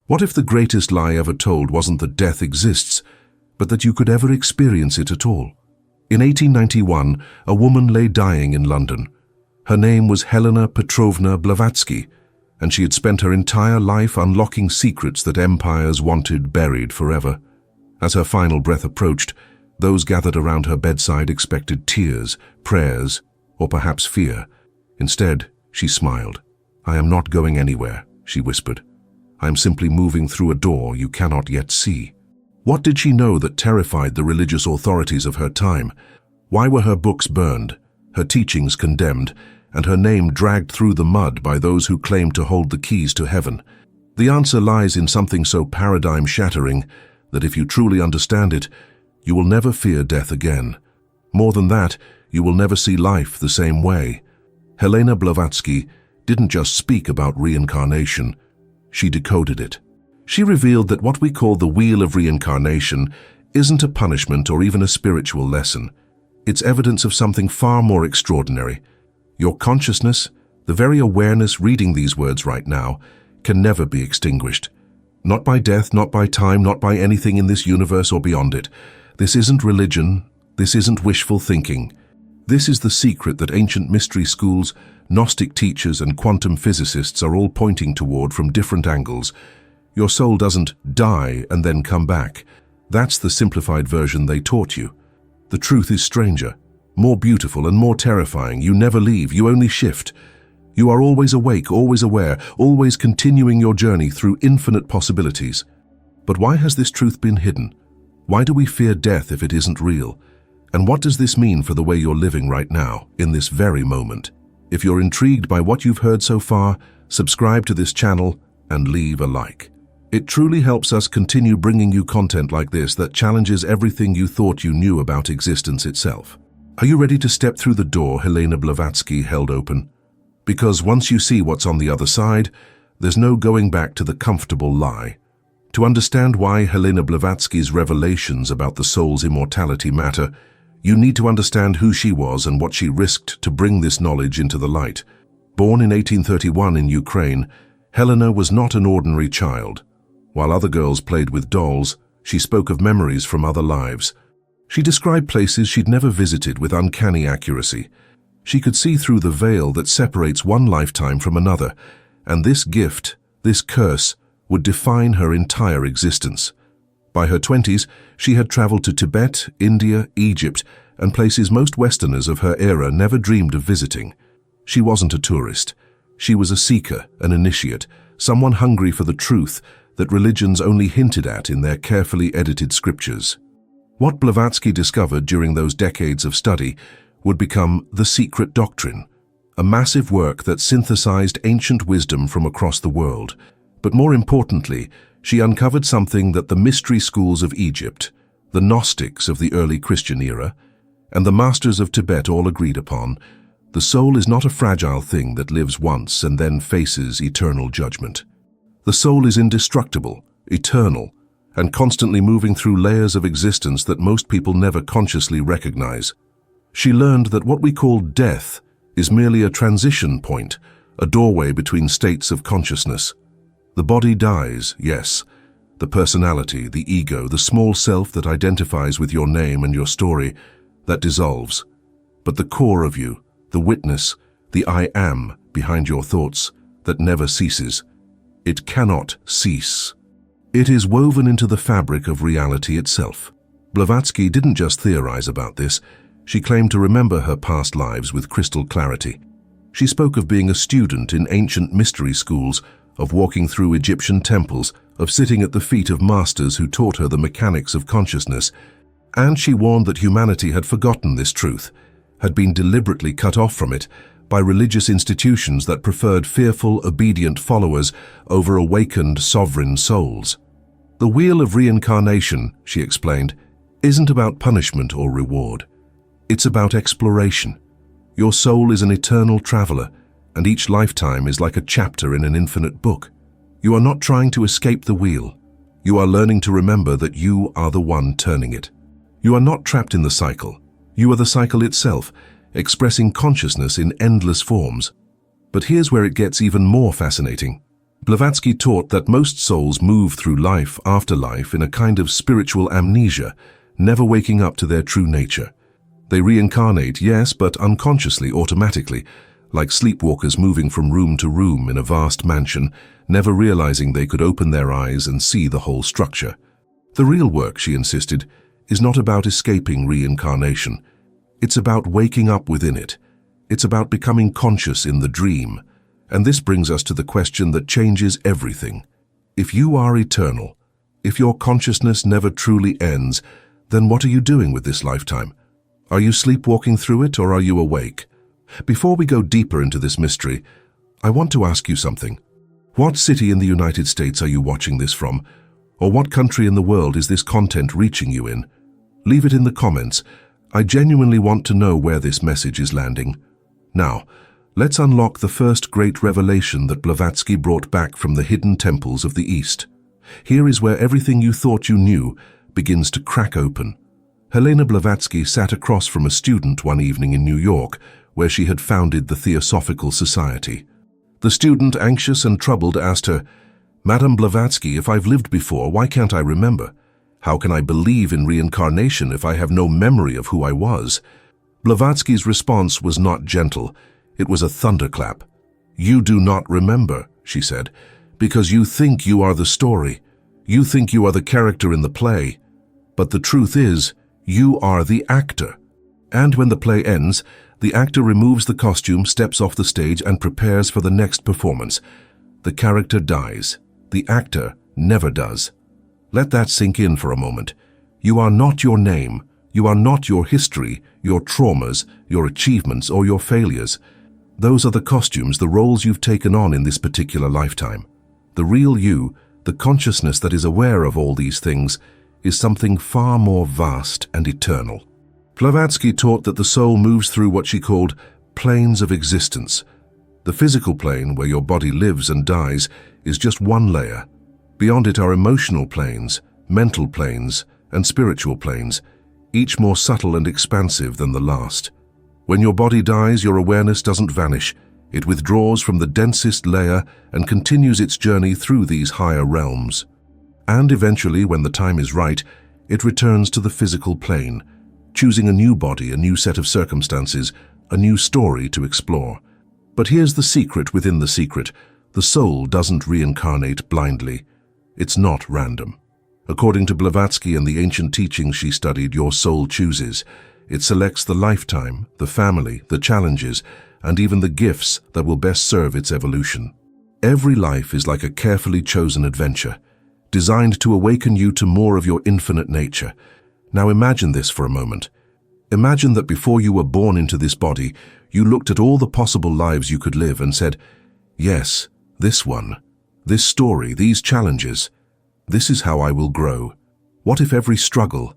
What if the greatest lie ever told wasn't that death exists, but that you could ever experience it at all? In 1891, a woman lay dying in London. Her name was Helena Petrovna Blavatsky, and she had spent her entire life unlocking secrets that empires wanted buried forever. As her final breath approached, those gathered around her bedside expected tears, prayers, or perhaps fear. Instead, she smiled. "I am not going anywhere," she whispered. "I am simply moving through a door you cannot yet see." What did she know that terrified the religious authorities of her time? Why were her books burned, her teachings condemned, and her name dragged through the mud by those who claimed to hold the keys to heaven? The answer lies in something so paradigm-shattering that if you truly understand it, you will never fear death again. More than that, you will never see life the same way. Helena Blavatsky didn't just speak about reincarnation, she decoded it. She revealed that what we call the wheel of reincarnation isn't a punishment or even a spiritual lesson. It's evidence of something far more extraordinary. Your consciousness, the very awareness reading these words right now, can never be extinguished. Not by death, not by time, not by anything in this universe or beyond it. This isn't religion, this isn't wishful thinking. This is the secret that ancient mystery schools, Gnostic teachers and quantum physicists are all pointing toward from different angles. Your soul doesn't die and then come back. That's the simplified version they taught you. The truth is stranger, more beautiful and more terrifying. You never leave, you only shift. You are always awake, always aware, always continuing your journey through infinite possibilities. But why has this truth been hidden? Why do we fear death if it isn't real? And what does this mean for the way you're living right now, in this very moment? If you're intrigued by what you've heard so far, subscribe to this channel and leave a like. It truly helps us continue bringing you content like this that challenges everything you thought you knew about existence itself. Are you ready to step through the door Helena Blavatsky held open? Because once you see what's on the other side, there's no going back to the comfortable lie. To understand why Helena Blavatsky's revelations about the soul's immortality matter, you need to understand who she was and what she risked to bring this knowledge into the light. Born in 1831 in Ukraine, Helena was not an ordinary child. While other girls played with dolls, she spoke of memories from other lives. She described places she'd never visited with uncanny accuracy. She could see through the veil that separates one lifetime from another, and this gift, this curse, would define her entire existence. By her 20s, she had traveled to Tibet, India, Egypt, and places most Westerners of her era never dreamed of visiting. She wasn't a tourist. She was a seeker, an initiate, someone hungry for the truth that religions only hinted at in their carefully edited scriptures. What Blavatsky discovered during those decades of study would become the Secret Doctrine, a massive work that synthesized ancient wisdom from across the world. But more importantly, she uncovered something that the mystery schools of Egypt, the Gnostics of the early Christian era, and the masters of Tibet all agreed upon. The soul is not a fragile thing that lives once and then faces eternal judgment. The soul is indestructible, eternal, and constantly moving through layers of existence that most people never consciously recognize. She learned that what we call death is merely a transition point, a doorway between states of consciousness. The body dies, yes. The personality, the ego, the small self that identifies with your name and your story, that dissolves. But the core of you, the witness, the I am behind your thoughts, that never ceases. It cannot cease. It is woven into the fabric of reality itself. Blavatsky didn't just theorize about this. She claimed to remember her past lives with crystal clarity. She spoke of being a student in ancient mystery schools, of walking through Egyptian temples, of sitting at the feet of masters who taught her the mechanics of consciousness. And she warned that humanity had forgotten this truth, had been deliberately cut off from it by religious institutions that preferred fearful, obedient followers over awakened, sovereign souls. The wheel of reincarnation, she explained, isn't about punishment or reward. It's about exploration. Your soul is an eternal traveler, and each lifetime is like a chapter in an infinite book. You are not trying to escape the wheel. You are learning to remember that you are the one turning it. You are not trapped in the cycle. You are the cycle itself, expressing consciousness in endless forms. But here's where it gets even more fascinating. Blavatsky taught that most souls move through life after life in a kind of spiritual amnesia, never waking up to their true nature. They reincarnate, yes, but unconsciously, automatically, like sleepwalkers moving from room to room in a vast mansion, never realizing they could open their eyes and see the whole structure. The real work, she insisted, is not about escaping reincarnation. It's about waking up within it. It's about becoming conscious in the dream. And this brings us to the question that changes everything. If you are eternal, if your consciousness never truly ends, then what are you doing with this lifetime? Are you sleepwalking through it, or are you awake? Before we go deeper into this mystery, I want to ask you something. What city in the United States are you watching this from? Or what country in the world is this content reaching you in? Leave it in the comments. I genuinely want to know where this message is landing. Now, let's unlock the first great revelation that Blavatsky brought back from the hidden temples of the East. Here is where everything you thought you knew begins to crack open. Helena Blavatsky sat across from a student one evening in New York, where she had founded the Theosophical Society. The student, anxious and troubled, asked her, "Madame Blavatsky, if I've lived before, why can't I remember? How can I believe in reincarnation if I have no memory of who I was?" Blavatsky's response was not gentle. It was a thunderclap. "You do not remember," she said, "because you think you are the story. You think you are the character in the play. But the truth is, you are the actor. And when the play ends, the actor removes the costume, steps off the stage, and prepares for the next performance. The character dies. The actor never does. Let that sink in for a moment. You are not your name. You are not your history, your traumas, your achievements, or your failures. Those are the costumes, the roles you've taken on in this particular lifetime. The real you, the consciousness that is aware of all these things, is something far more vast and eternal." Blavatsky taught that the soul moves through what she called planes of existence. The physical plane, where your body lives and dies, is just one layer. Beyond it are emotional planes, mental planes, and spiritual planes, each more subtle and expansive than the last. When your body dies, your awareness doesn't vanish. It withdraws from the densest layer and continues its journey through these higher realms. And eventually, when the time is right, it returns to the physical plane, choosing a new body, a new set of circumstances, a new story to explore. But here's the secret within the secret. The soul doesn't reincarnate blindly. It's not random. According to Blavatsky and the ancient teachings she studied, your soul chooses. It selects the lifetime, the family, the challenges, and even the gifts that will best serve its evolution. Every life is like a carefully chosen adventure, designed to awaken you to more of your infinite nature. Now imagine this for a moment. Imagine that before you were born into this body, you looked at all the possible lives you could live and said, "Yes, this one, this story, these challenges, this is how I will grow." What if every struggle,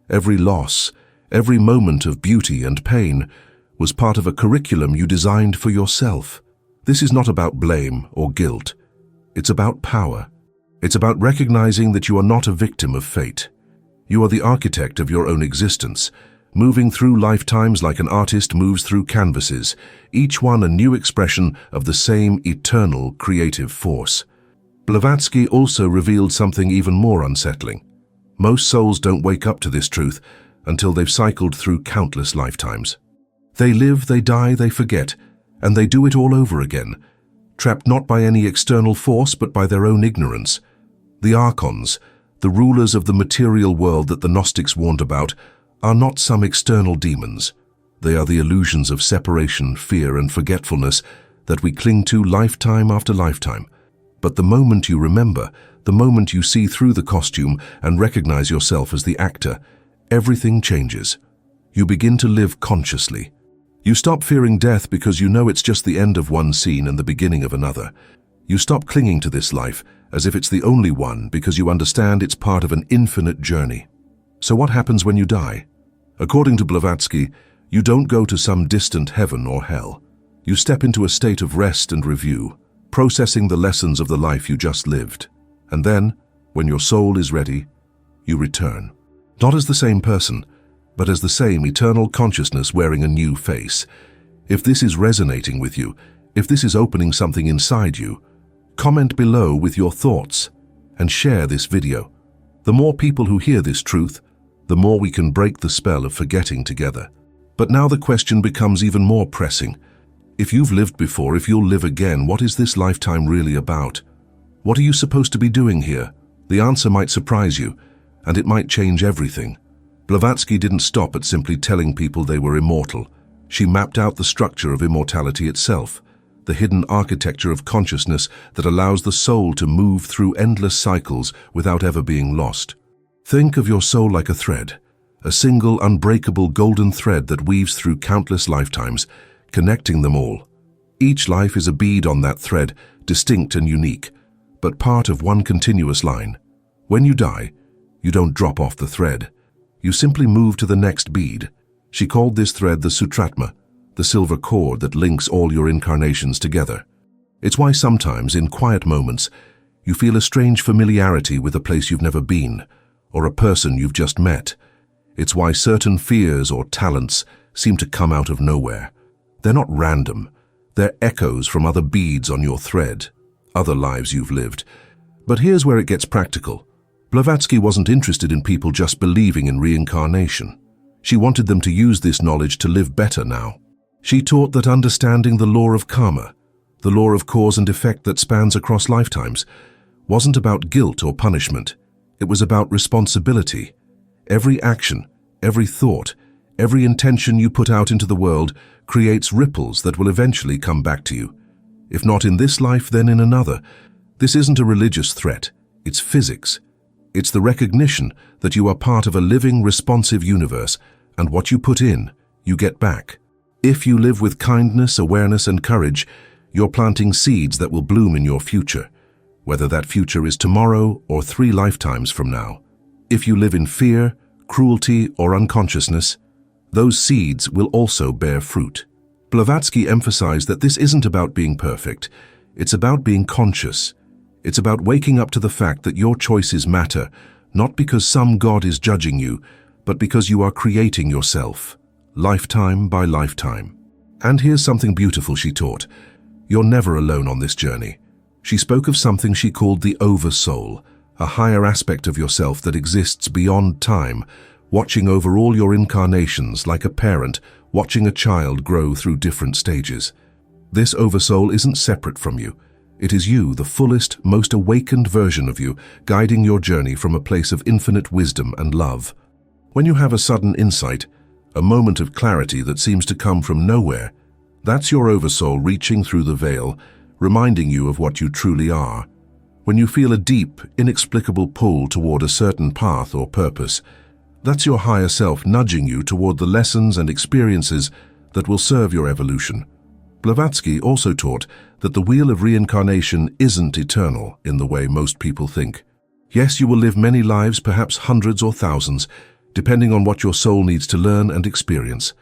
every loss, every moment of beauty and pain was part of a curriculum you designed for yourself? This is not about blame or guilt. It's about power. It's about recognizing that you are not a victim of fate. You are the architect of your own existence, moving through lifetimes like an artist moves through canvases, each one a new expression of the same eternal creative force. Blavatsky also revealed something even more unsettling. Most souls don't wake up to this truth until they've cycled through countless lifetimes. They live, they die, they forget, and they do it all over again, trapped not by any external force but by their own ignorance. The archons, the rulers of the material world that the Gnostics warned about, are not some external demons. They are the illusions of separation, fear, and forgetfulness that we cling to lifetime after lifetime. But the moment you remember, the moment you see through the costume and recognize yourself as the actor, everything changes. You begin to live consciously. You stop fearing death because you know it's just the end of one scene and the beginning of another. You stop clinging to this life as if it's the only one because you understand it's part of an infinite journey. So what happens when you die? According to Blavatsky, you don't go to some distant heaven or hell. You step into a state of rest and review, processing the lessons of the life you just lived. And then, when your soul is ready, you return. Not as the same person, but as the same eternal consciousness wearing a new face. If this is resonating with you, if this is opening something inside you, Comment below with your thoughts and share this video. The more people who hear this truth, the more we can break the spell of forgetting together. But now the question becomes even more pressing. If you've lived before, if you'll live again, what is this lifetime really about? What are you supposed to be doing here? The answer might surprise you, and it might change everything. Blavatsky didn't stop at simply telling people they were immortal. She mapped out the structure of immortality itself, the hidden architecture of consciousness that allows the soul to move through endless cycles without ever being lost. Think of your soul like a thread, a single unbreakable golden thread that weaves through countless lifetimes, connecting them all. Each life is a bead on that thread, distinct and unique, but part of one continuous line. When you die, you don't drop off the thread. You simply move to the next bead. She called this thread the Sutratma, the silver cord that links all your incarnations together. It's why sometimes, in quiet moments, you feel a strange familiarity with a place you've never been, or a person you've just met. It's why certain fears or talents seem to come out of nowhere. They're not random. They're echoes from other beads on your thread, other lives you've lived. But here's where it gets practical. Blavatsky wasn't interested in people just believing in reincarnation. She wanted them to use this knowledge to live better now. She taught that understanding the law of karma, the law of cause and effect that spans across lifetimes, wasn't about guilt or punishment. It was about responsibility. Every action, every thought, every intention you put out into the world creates ripples that will eventually come back to you. If not in this life, then in another. This isn't a religious threat. It's physics. It's the recognition that you are part of a living, responsive universe, and what you put in, you get back. If you live with kindness, awareness, and courage, you're planting seeds that will bloom in your future, whether that future is tomorrow or 3 lifetimes from now. If you live in fear, cruelty, or unconsciousness, those seeds will also bear fruit. Blavatsky emphasized that this isn't about being perfect. It's about being conscious. It's about waking up to the fact that your choices matter, not because some God is judging you, but because you are creating yourself, lifetime by lifetime. And here's something beautiful she taught. You're never alone on this journey. She spoke of something she called the Oversoul, a higher aspect of yourself that exists beyond time, watching over all your incarnations like a parent watching a child grow through different stages. This Oversoul isn't separate from you. It is you, the fullest, most awakened version of you, guiding your journey from a place of infinite wisdom and love. When you have a sudden insight, a moment of clarity that seems to come from nowhere, that's your Oversoul reaching through the veil, reminding you of what you truly are. When you feel a deep, inexplicable pull toward a certain path or purpose, that's your higher self nudging you toward the lessons and experiences that will serve your evolution. Blavatsky also taught that the wheel of reincarnation isn't eternal in the way most people think. Yes, you will live many lives, perhaps hundreds or thousands, depending on what your soul needs to learn and experience.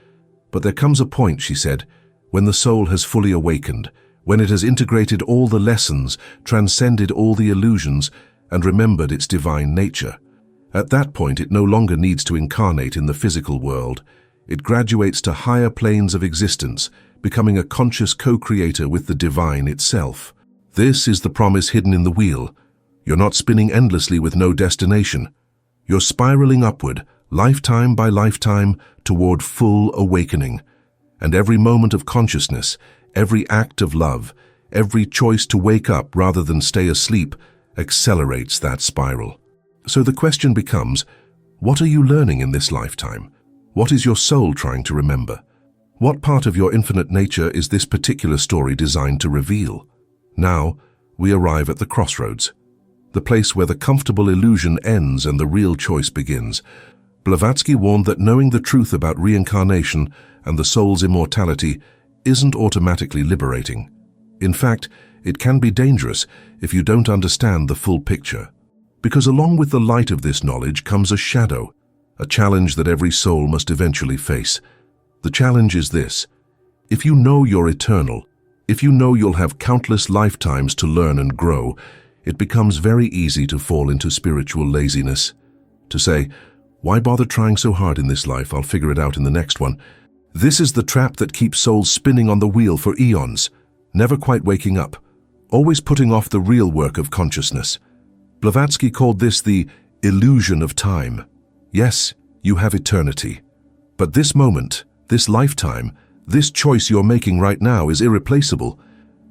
But there comes a point, she said, when the soul has fully awakened, when it has integrated all the lessons, transcended all the illusions, and remembered its divine nature. At that point, it no longer needs to incarnate in the physical world. It graduates to higher planes of existence, becoming a conscious co-creator with the divine itself. This is the promise hidden in the wheel. You're not spinning endlessly with no destination. You're spiraling upward, lifetime by lifetime, toward full awakening. And every moment of consciousness, every act of love, every choice to wake up rather than stay asleep, accelerates that spiral. So the question becomes, what are you learning in this lifetime? What is your soul trying to remember? What part of your infinite nature is this particular story designed to reveal? Now, we arrive at the crossroads, the place where the comfortable illusion ends and the real choice begins. Blavatsky warned that knowing the truth about reincarnation and the soul's immortality isn't automatically liberating. In fact, it can be dangerous if you don't understand the full picture. Because along with the light of this knowledge comes a shadow, a challenge that every soul must eventually face. The challenge is this: if you know you're eternal, if you know you'll have countless lifetimes to learn and grow, it becomes very easy to fall into spiritual laziness. To say, why bother trying so hard in this life? I'll figure it out in the next one. This is the trap that keeps souls spinning on the wheel for eons, never quite waking up, always putting off the real work of consciousness. Blavatsky called this the illusion of time. Yes, you have eternity. But this moment, this lifetime, this choice you're making right now is irreplaceable.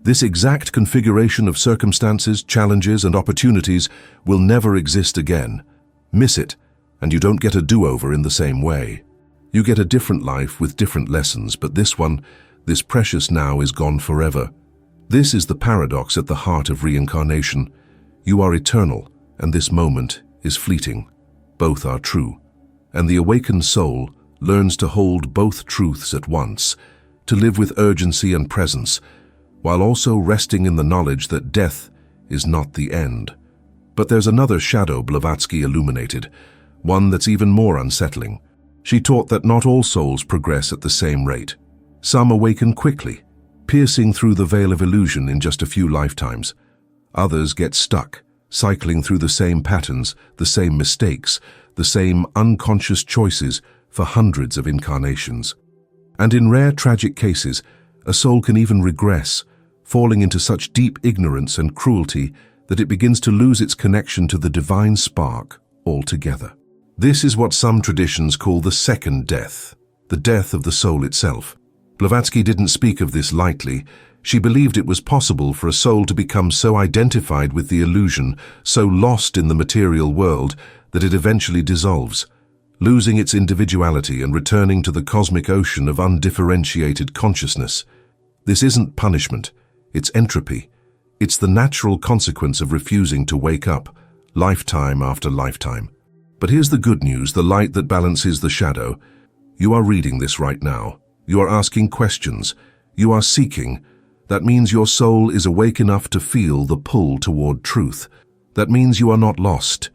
This exact configuration of circumstances, challenges, and opportunities will never exist again. Miss it, and you don't get a do-over in the same way. You get a different life with different lessons, but this one, this precious now, is gone forever. This is the paradox at the heart of reincarnation. You are eternal, and this moment is fleeting. Both are true. And the awakened soul learns to hold both truths at once, to live with urgency and presence, while also resting in the knowledge that death is not the end. But there's another shadow Blavatsky illuminated, one that's even more unsettling. She taught that not all souls progress at the same rate. Some awaken quickly, piercing through the veil of illusion in just a few lifetimes. Others get stuck, cycling through the same patterns, the same mistakes, the same unconscious choices for hundreds of incarnations. And in rare tragic cases, a soul can even regress, falling into such deep ignorance and cruelty that it begins to lose its connection to the divine spark altogether. This is what some traditions call the second death, the death of the soul itself. Blavatsky didn't speak of this lightly. She believed it was possible for a soul to become so identified with the illusion, so lost in the material world, that it eventually dissolves, losing its individuality and returning to the cosmic ocean of undifferentiated consciousness. This isn't punishment, it's entropy. It's the natural consequence of refusing to wake up, lifetime after lifetime. But here's the good news, the light that balances the shadow. You are reading this right now. You are asking questions. You are seeking. That means your soul is awake enough to feel the pull toward truth. That means you are not lost.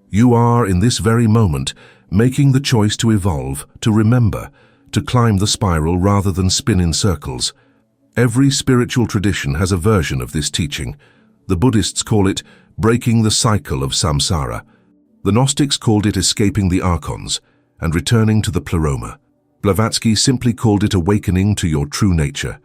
You are, in this very moment, making the choice to evolve, to remember, to climb the spiral rather than spin in circles. Every spiritual tradition has a version of this teaching. The Buddhists call it breaking the cycle of samsara. The Gnostics called it escaping the archons and returning to the pleroma. Blavatsky simply called it awakening to your true nature.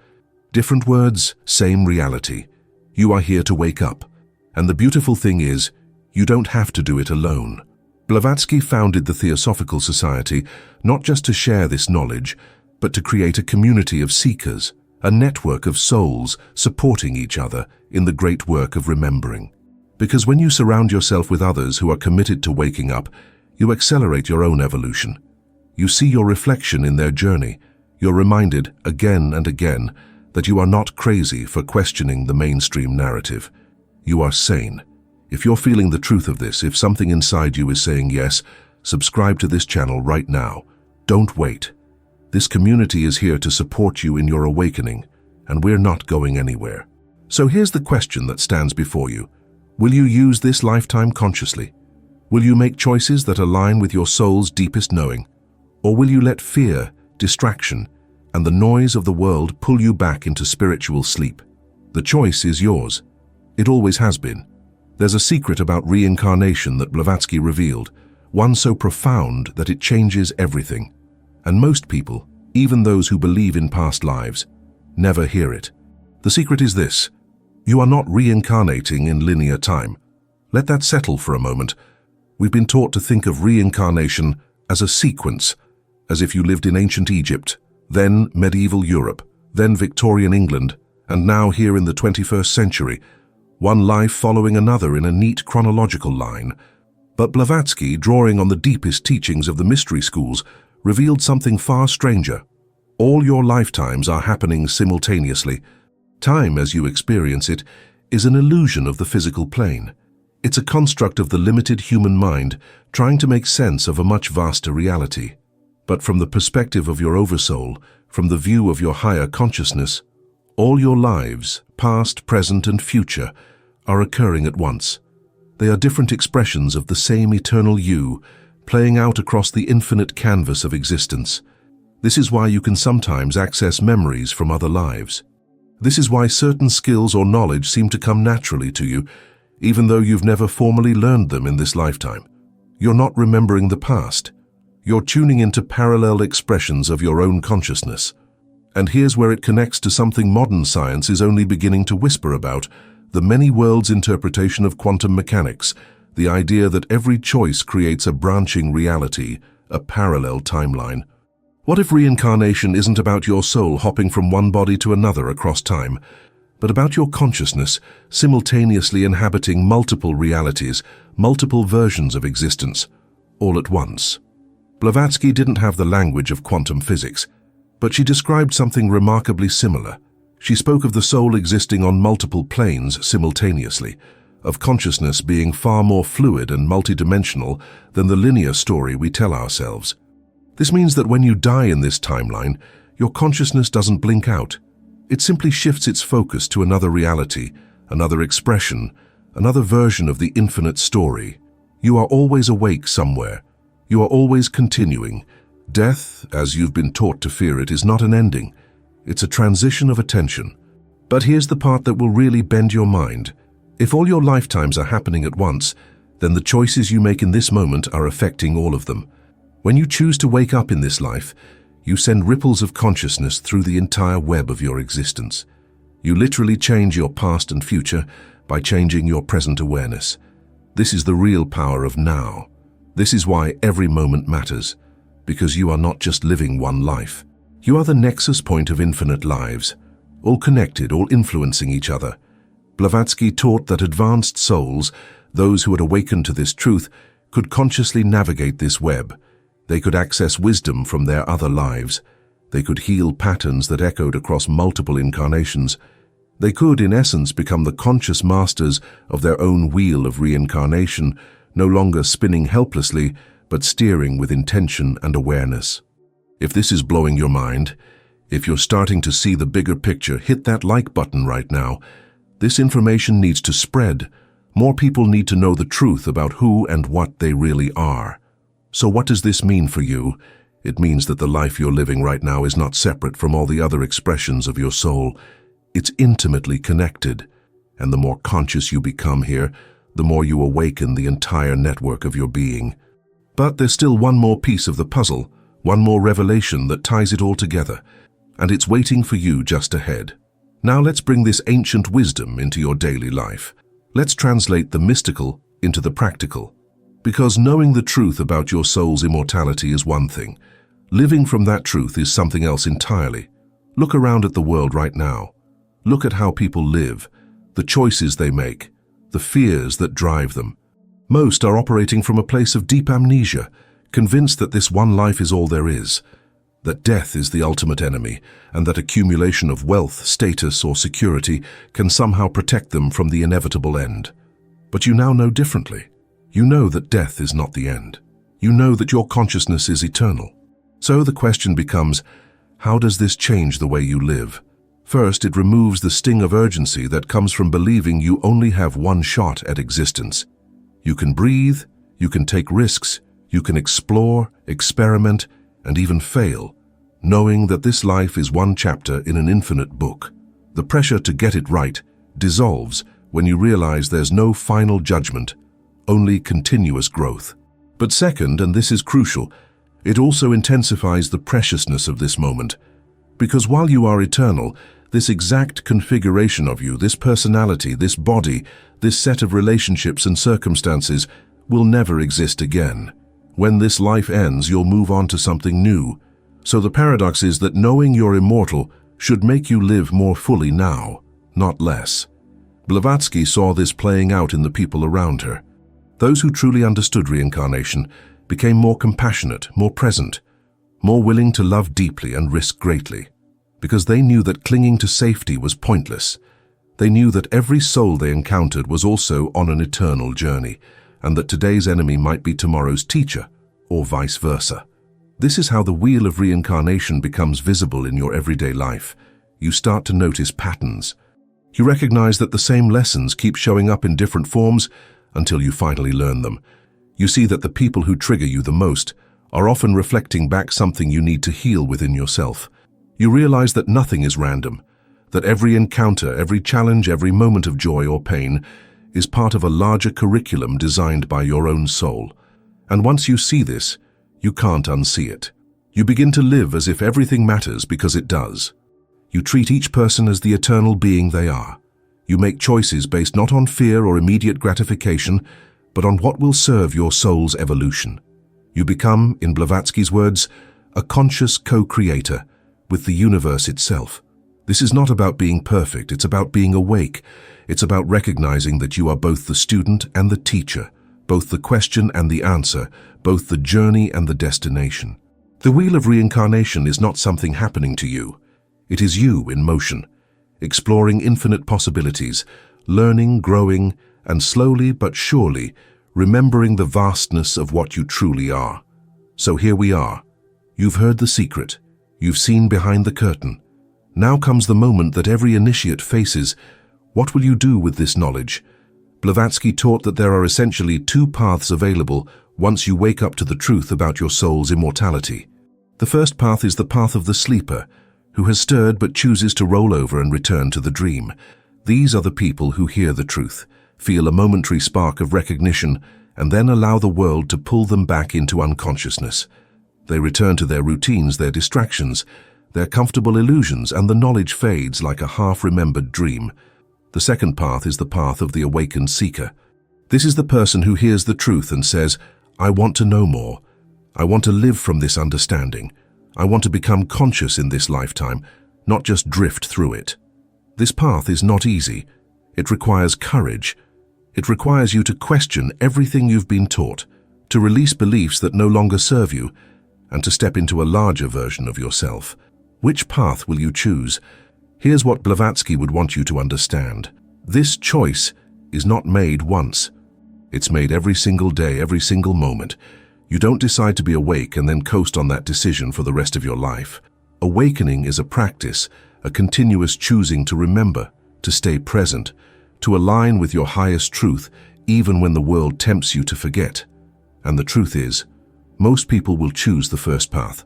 Different words, same reality. You are here to wake up. And the beautiful thing is, you don't have to do it alone. Blavatsky founded the Theosophical Society not just to share this knowledge, but to create a community of seekers, a network of souls supporting each other in the great work of remembering. Because when you surround yourself with others who are committed to waking up, you accelerate your own evolution. You see your reflection in their journey. You're reminded again and again that you are not crazy for questioning the mainstream narrative. You are sane. If you're feeling the truth of this, if something inside you is saying yes, subscribe to this channel right now. Don't wait. This community is here to support you in your awakening, and we're not going anywhere. So here's the question that stands before you. Will you use this lifetime consciously? Will you make choices that align with your soul's deepest knowing? Or will you let fear, distraction, and the noise of the world pull you back into spiritual sleep? The choice is yours. It always has been. There's a secret about reincarnation that Blavatsky revealed, one so profound that it changes everything. And most people, even those who believe in past lives, never hear it. The secret is this: you are not reincarnating in linear time. Let that settle for a moment. We've been taught to think of reincarnation as a sequence, as if you lived in ancient Egypt, then medieval Europe, then Victorian England, and now here in the 21st century, one life following another in a neat chronological line. But Blavatsky, drawing on the deepest teachings of the mystery schools, revealed something far stranger. All your lifetimes are happening simultaneously. Time, as you experience it, is an illusion of the physical plane. It's a construct of the limited human mind trying to make sense of a much vaster reality. But from the perspective of your oversoul, from the view of your higher consciousness, all your lives, past, present, and future, are occurring at once. They are different expressions of the same eternal you, playing out across the infinite canvas of existence. This is why you can sometimes access memories from other lives. This is why certain skills or knowledge seem to come naturally to you, even though you've never formally learned them in this lifetime. You're not remembering the past. You're tuning into parallel expressions of your own consciousness. And here's where it connects to something modern science is only beginning to whisper about: the many worlds interpretation of quantum mechanics, the idea that every choice creates a branching reality, a parallel timeline. What if reincarnation isn't about your soul hopping from one body to another across time, but about your consciousness simultaneously inhabiting multiple realities, multiple versions of existence, all at once? Blavatsky didn't have the language of quantum physics, but she described something remarkably similar. She spoke of the soul existing on multiple planes simultaneously, of consciousness being far more fluid and multidimensional than the linear story we tell ourselves. This means that when you die in this timeline, your consciousness doesn't blink out. It simply shifts its focus to another reality, another expression, another version of the infinite story. You are always awake somewhere. You are always continuing. Death, as you've been taught to fear it, is not an ending. It's a transition of attention. But here's the part that will really bend your mind. If all your lifetimes are happening at once, then the choices you make in this moment are affecting all of them. When you choose to wake up in this life, you send ripples of consciousness through the entire web of your existence. You literally change your past and future by changing your present awareness. This is the real power of now. This is why every moment matters, because you are not just living one life. You are the nexus point of infinite lives, all connected, all influencing each other. Blavatsky taught that advanced souls, those who had awakened to this truth, could consciously navigate this web. They could access wisdom from their other lives. They could heal patterns that echoed across multiple incarnations. They could, in essence, become the conscious masters of their own wheel of reincarnation, no longer spinning helplessly, but steering with intention and awareness. If this is blowing your mind, if you're starting to see the bigger picture, hit that like button right now. This information needs to spread. More people need to know the truth about who and what they really are. So what does this mean for you? It means that the life you're living right now is not separate from all the other expressions of your soul. It's intimately connected. And the more conscious you become here, the more you awaken the entire network of your being. But there's still one more piece of the puzzle, one more revelation that ties it all together, and it's waiting for you just ahead. Now let's bring this ancient wisdom into your daily life. Let's translate the mystical into the practical. Because knowing the truth about your soul's immortality is one thing. Living from that truth is something else entirely. Look around at the world right now. Look at how people live, the choices they make, the fears that drive them. Most are operating from a place of deep amnesia, convinced that this one life is all there is, that death is the ultimate enemy, and that accumulation of wealth, status, or security can somehow protect them from the inevitable end. But you now know differently. You know that death is not the end. You know that your consciousness is eternal. So the question becomes, how does this change the way you live? First, it removes the sting of urgency that comes from believing you only have one shot at existence. You can breathe, you can take risks, you can explore, experiment, and even fail, knowing that this life is one chapter in an infinite book. The pressure to get it right dissolves when you realize there's no final judgment, only continuous growth. But second, and this is crucial, it also intensifies the preciousness of this moment. Because while you are eternal, this exact configuration of you, this personality, this body, this set of relationships and circumstances will never exist again. When this life ends, you'll move on to something new. So the paradox is that knowing you're immortal should make you live more fully now, not less. Blavatsky saw this playing out in the people around her. Those who truly understood reincarnation became more compassionate, more present, more willing to love deeply and risk greatly, because they knew that clinging to safety was pointless. They knew that every soul they encountered was also on an eternal journey, and that today's enemy might be tomorrow's teacher, or vice versa. This is how the wheel of reincarnation becomes visible in your everyday life. You start to notice patterns. You recognize that the same lessons keep showing up in different forms until you finally learn them. You see that the people who trigger you the most are often reflecting back something you need to heal within yourself. You realize that nothing is random, that every encounter, every challenge, every moment of joy or pain is part of a larger curriculum designed by your own soul. And once you see this, you can't unsee it. You begin to live as if everything matters because it does. You treat each person as the eternal being they are. You make choices based not on fear or immediate gratification, but on what will serve your soul's evolution. You become, in Blavatsky's words, a conscious co-creator with the universe itself. This is not about being perfect, it's about being awake. It's about recognizing that you are both the student and the teacher, both the question and the answer, both the journey and the destination. The wheel of reincarnation is not something happening to you. It is you in motion, exploring infinite possibilities, learning, growing, and slowly but surely remembering the vastness of what you truly are. So here we are. You've heard the secret. You've seen behind the curtain. Now comes the moment that every initiate faces. What will you do with this knowledge? Blavatsky taught that there are essentially two paths available once you wake up to the truth about your soul's immortality. The first path is the path of the sleeper, who has stirred but chooses to roll over and return to the dream. These are the people who hear the truth, feel a momentary spark of recognition, and then allow the world to pull them back into unconsciousness. They return to their routines, their distractions, their comfortable illusions, and the knowledge fades like a half-remembered dream. The second path is the path of the awakened seeker. This is the person who hears the truth and says, I want to know more. I want to live from this understanding. I want to become conscious in this lifetime, not just drift through it. This path is not easy. It requires courage. It requires you to question everything you've been taught, to release beliefs that no longer serve you, and to step into a larger version of yourself. Which path will you choose? Here's what Blavatsky would want you to understand. This choice is not made once. It's made every single day, every single moment. You don't decide to be awake and then coast on that decision for the rest of your life. Awakening is a practice, a continuous choosing to remember, to stay present, to align with your highest truth, even when the world tempts you to forget. And the truth is, most people will choose the first path,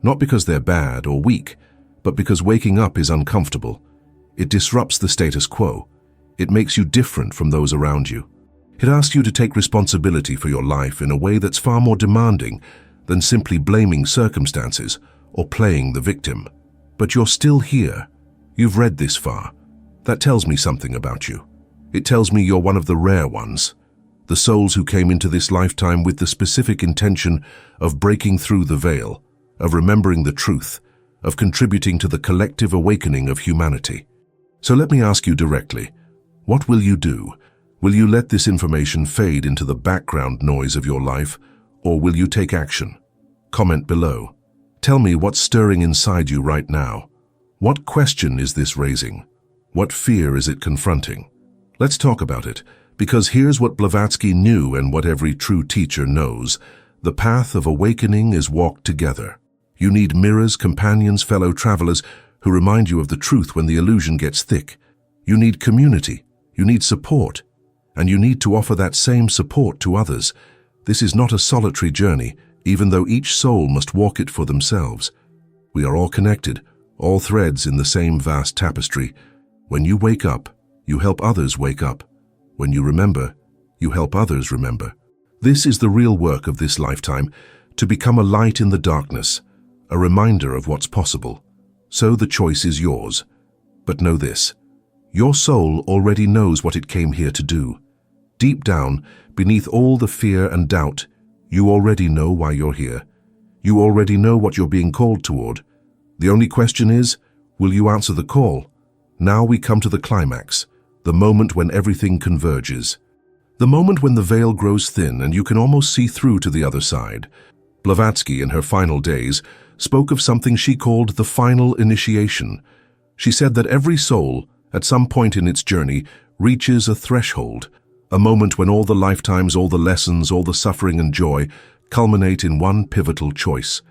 not because they're bad or weak, but because waking up is uncomfortable. It disrupts the status quo. It makes you different from those around you. It asks you to take responsibility for your life in a way that's far more demanding than simply blaming circumstances or playing the victim. But you're still here. You've read this far. That tells me something about you. It tells me you're one of the rare ones, the souls who came into this lifetime with the specific intention of breaking through the veil, of remembering the truth, of contributing to the collective awakening of humanity. So let me ask you directly, what will you do? Will you let this information fade into the background noise of your life, or will you take action? Comment below. Tell me what's stirring inside you right now. What question is this raising? What fear is it confronting? Let's talk about it, because here's what Blavatsky knew and what every true teacher knows. The path of awakening is walked together. You need mirrors, companions, fellow travelers who remind you of the truth when the illusion gets thick. You need community. You need support. And you need to offer that same support to others. This is not a solitary journey, even though each soul must walk it for themselves. We are all connected, all threads in the same vast tapestry. When you wake up, you help others wake up. When you remember, you help others remember. This is the real work of this lifetime, to become a light in the darkness, a reminder of what's possible. So the choice is yours. But know this, your soul already knows what it came here to do. Deep down, beneath all the fear and doubt, you already know why you're here. You already know what you're being called toward. The only question is, will you answer the call? Now we come to the climax, the moment when everything converges. The moment when the veil grows thin and you can almost see through to the other side. Blavatsky, in her final days, spoke of something she called the final initiation. She said that every soul, at some point in its journey, reaches a threshold, a moment when all the lifetimes, all the lessons, all the suffering and joy culminate in one pivotal choice.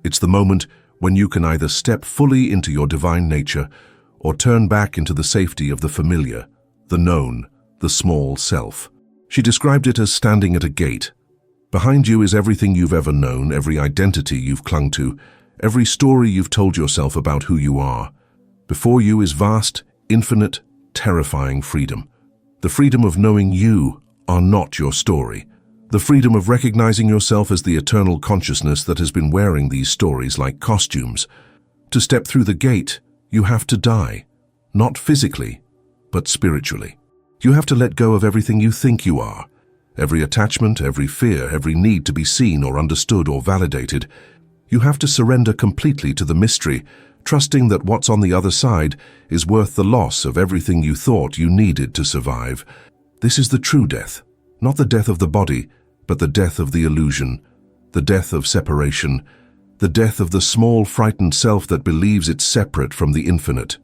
It's the moment when you can either step fully into your divine nature or turn back into the safety of the familiar, the known, the small self. She described it as standing at a gate. Behind you is everything you've ever known, every identity you've clung to, every story you've told yourself about who you are. Before you is vast, infinite, terrifying freedom. The freedom of knowing you are not your story. The freedom of recognizing yourself as the eternal consciousness that has been wearing these stories like costumes. To step through the gate, you have to die. Not physically, but spiritually. You have to let go of everything you think you are. Every attachment, every fear, every need to be seen or understood or validated. You have to surrender completely to the mystery, trusting that what's on the other side is worth the loss of everything you thought you needed to survive. This is the true death, not the death of the body, but the death of the illusion, the death of separation, the death of the small, frightened self that believes it's separate from the infinite.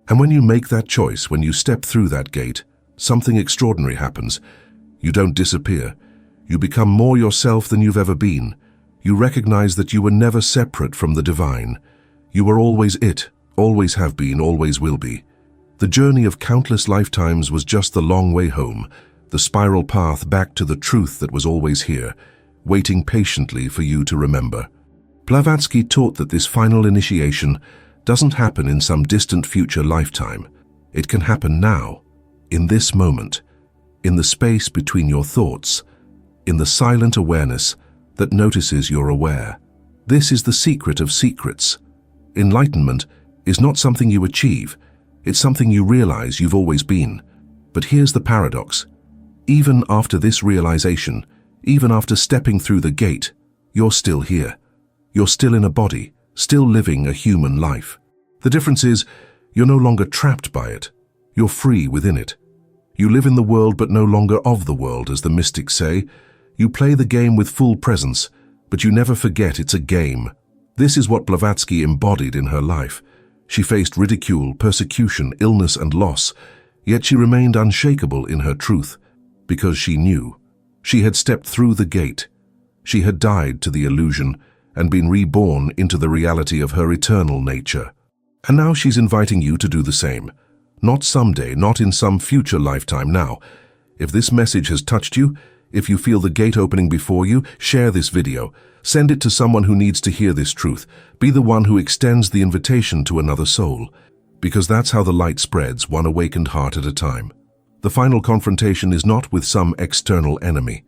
And when you make that choice, when you step through that gate, something extraordinary happens. You don't disappear. You become more yourself than you've ever been. You recognize that you were never separate from the divine. You were always it, always have been, always will be. The journey of countless lifetimes was just the long way home, the spiral path back to the truth that was always here, waiting patiently for you to remember. Blavatsky taught that this final initiation doesn't happen in some distant future lifetime. It can happen now, in this moment, in the space between your thoughts, in the silent awareness that notices you're aware. This is the secret of secrets. Enlightenment is not something you achieve, it's something you realize you've always been. But here's the paradox. Even after this realization, even after stepping through the gate, you're still here. You're still in a body, still living a human life. The difference is, you're no longer trapped by it. You're free within it. You live in the world but no longer of the world, as the mystics say. You play the game with full presence, but you never forget it's a game. This is what Blavatsky embodied in her life. She faced ridicule, persecution, illness and loss, yet she remained unshakable in her truth, because she knew. She had stepped through the gate. She had died to the illusion and been reborn into the reality of her eternal nature. And now she's inviting you to do the same. Not someday, not in some future lifetime now. If this message has touched you, if you feel the gate opening before you, share this video. Send it to someone who needs to hear this truth. Be the one who extends the invitation to another soul. Because that's how the light spreads, one awakened heart at a time. The final confrontation is not with some external enemy.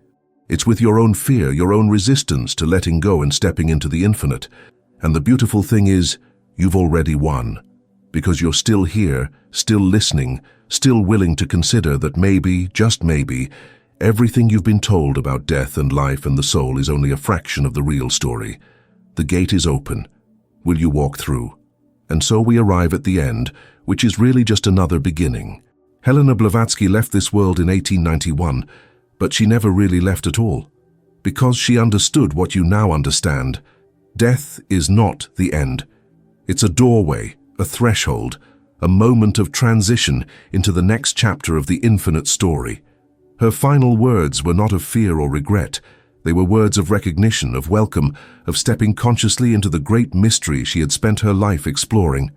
It's with your own fear, your own resistance to letting go and stepping into the infinite. And the beautiful thing is, you've already won. Because you're still here, still listening, still willing to consider that maybe, just maybe, everything you've been told about death and life and the soul is only a fraction of the real story. The gate is open. Will you walk through? And so we arrive at the end, which is really just another beginning. Helena Blavatsky left this world in 1891, but she never really left at all. Because she understood what you now understand. Death is not the end. It's a doorway, a threshold, a moment of transition into the next chapter of the infinite story. Her final words were not of fear or regret. They were words of recognition, of welcome, of stepping consciously into the great mystery she had spent her life exploring.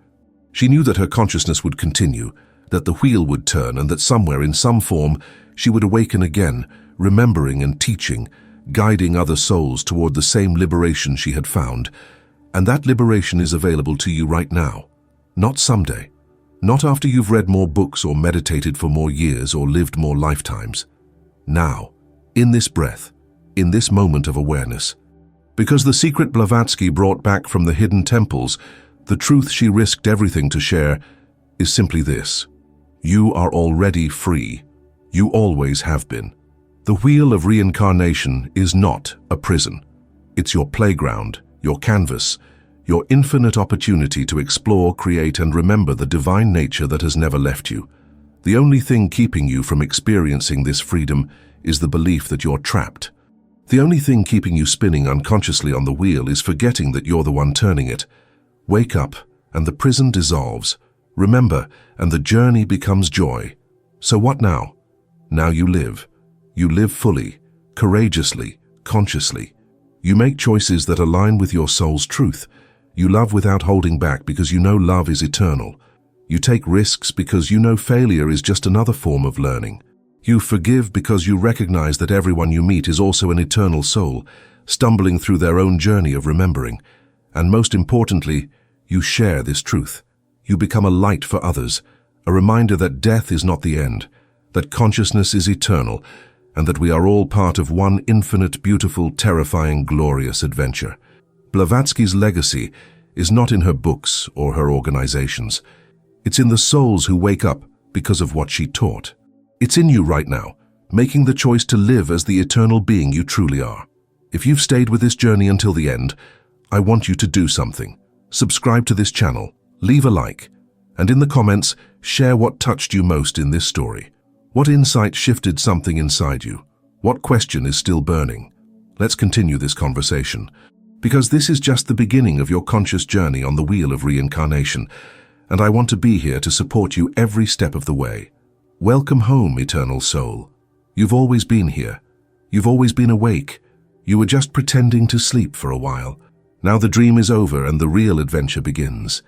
She knew that her consciousness would continue, that the wheel would turn, and that somewhere, in some form, she would awaken again, remembering and teaching, guiding other souls toward the same liberation she had found. And that liberation is available to you right now. Not someday. Not after you've read more books or meditated for more years or lived more lifetimes. Now, in this breath, in this moment of awareness. Because the secret Blavatsky brought back from the hidden temples, the truth she risked everything to share, is simply this. You are already free. You always have been. The wheel of reincarnation is not a prison. It's your playground, your canvas, your infinite opportunity to explore, create, and remember the divine nature that has never left you. The only thing keeping you from experiencing this freedom is the belief that you're trapped. The only thing keeping you spinning unconsciously on the wheel is forgetting that you're the one turning it. Wake up, and the prison dissolves. Remember, and the journey becomes joy. So what now? Now you live. You live fully, courageously, consciously. You make choices that align with your soul's truth. You love without holding back because you know love is eternal. You take risks because you know failure is just another form of learning. You forgive because you recognize that everyone you meet is also an eternal soul, stumbling through their own journey of remembering. And most importantly, you share this truth. You become a light for others, a reminder that death is not the end, that consciousness is eternal, and that we are all part of one infinite, beautiful, terrifying, glorious adventure. Blavatsky's legacy is not in her books or her organizations. It's in the souls who wake up, because of what she taught. It's in you right now, making the choice to live as the eternal being you truly are. If you've stayed with this journey until the end, I want you to do something. Subscribe to this channel, leave a like, and in the comments, share what touched you most in this story. What insight shifted something inside you? What question is still burning? Let's continue this conversation, because this is just the beginning of your conscious journey on the wheel of reincarnation, and I want to be here to support you every step of the way. Welcome home, eternal soul. You've always been here. You've always been awake. You were just pretending to sleep for a while. Now the dream is over and the real adventure begins.